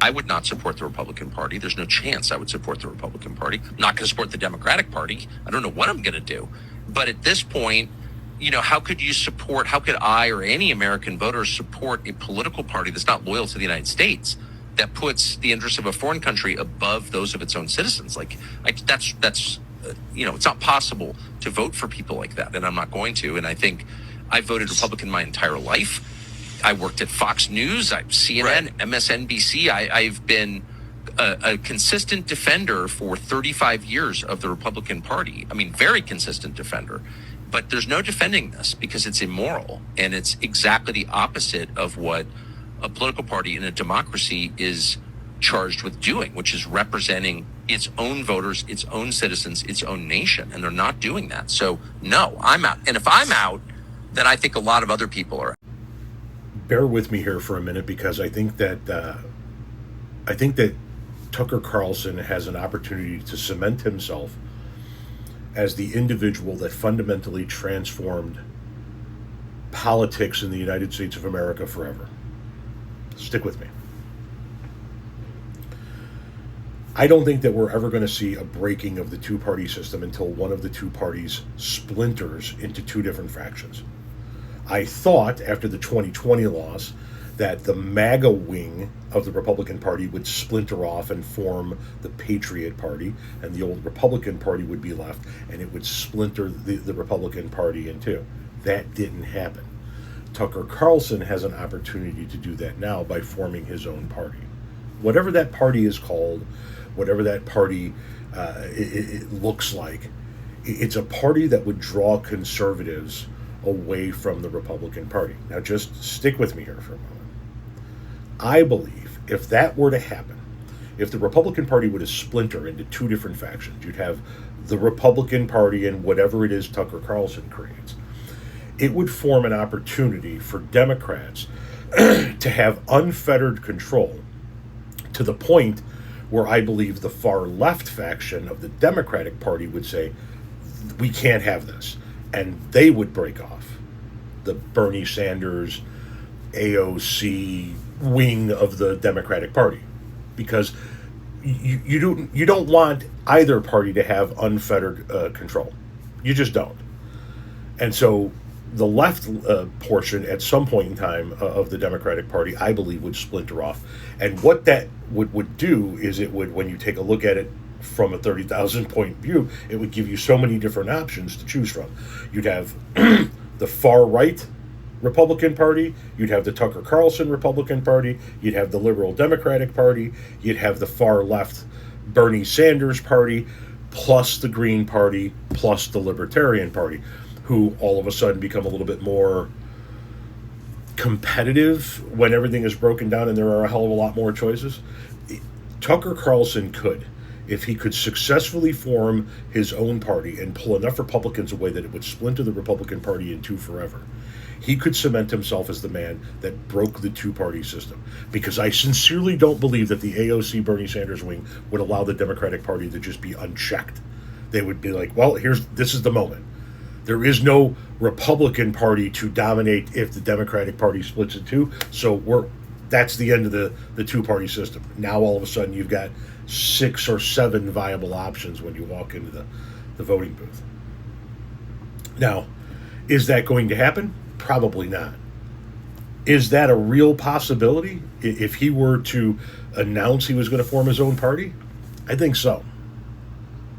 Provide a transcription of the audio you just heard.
I would not support the Republican Party. There's no chance I would support the Republican Party. I'm not going to support the Democratic Party. I don't know what I'm going to do. But at this point, how could I or any American voter support a political party that's not loyal to the United States, that puts the interests of a foreign country above those of its own citizens? That's it's not possible to vote for people like that, and I'm not going to. And I think I voted Republican my entire life. I worked at Fox News, CNN, right. MSNBC. I've been a consistent defender for 35 years of the Republican Party. I mean, very consistent defender. But there's no defending this because it's immoral. And it's exactly the opposite of what a political party in a democracy is charged with doing, which is representing its own voters, its own citizens, its own nation. And they're not doing that. So, no, I'm out. And if I'm out, then I think a lot of other people are out. Bear with me here for a minute, because I think that Tucker Carlson has an opportunity to cement himself as the individual that fundamentally transformed politics in the United States of America forever. Stick with me. I don't think that we're ever going to see a breaking of the two-party system until one of the two parties splinters into two different fractions. I thought after the 2020 loss that the MAGA wing of the Republican Party would splinter off and form the Patriot Party, and the old Republican Party would be left, and it would splinter the Republican Party in two. That didn't happen. Tucker Carlson has an opportunity to do that now by forming his own party. Whatever that party is called, whatever that party it looks like, it's a party that would draw conservatives away from the Republican Party. Now just stick with me here for a moment. I believe if that were to happen, if the Republican Party were to splinter into two different factions, you'd have the Republican Party and whatever it is Tucker Carlson creates, it would form an opportunity for Democrats to have unfettered control, to the point where I believe the far left faction of the Democratic Party would say, we can't have this. And they would break off. The Bernie Sanders, AOC wing of the Democratic Party. Because you don't want either party to have unfettered control. You just don't. And so the left portion at some point in time of the Democratic Party, I believe, would splinter off. And what that would do is it would, when you take a look at it from a 30,000 point view, it would give you so many different options to choose from. You'd have the far right Republican Party, you'd have the Tucker Carlson Republican Party, you'd have the Liberal Democratic Party, you'd have the far left Bernie Sanders Party, plus the Green Party, plus the Libertarian Party, who all of a sudden become a little bit more competitive when everything is broken down and there are a hell of a lot more choices. Tucker Carlson could, if he could successfully form his own party and pull enough Republicans away that it would splinter the Republican Party in two forever, he could cement himself as the man that broke the two-party system. Because I sincerely don't believe that the AOC Bernie Sanders wing would allow the Democratic Party to just be unchecked. They would be like, well, this is the moment. There is no Republican Party to dominate if the Democratic Party splits in two, so that's the end of the two-party system. Now all of a sudden you've got 6 or 7 viable options when you walk into the voting booth. Now, is that going to happen? Probably not. Is that a real possibility if he were to announce he was going to form his own party? I think so.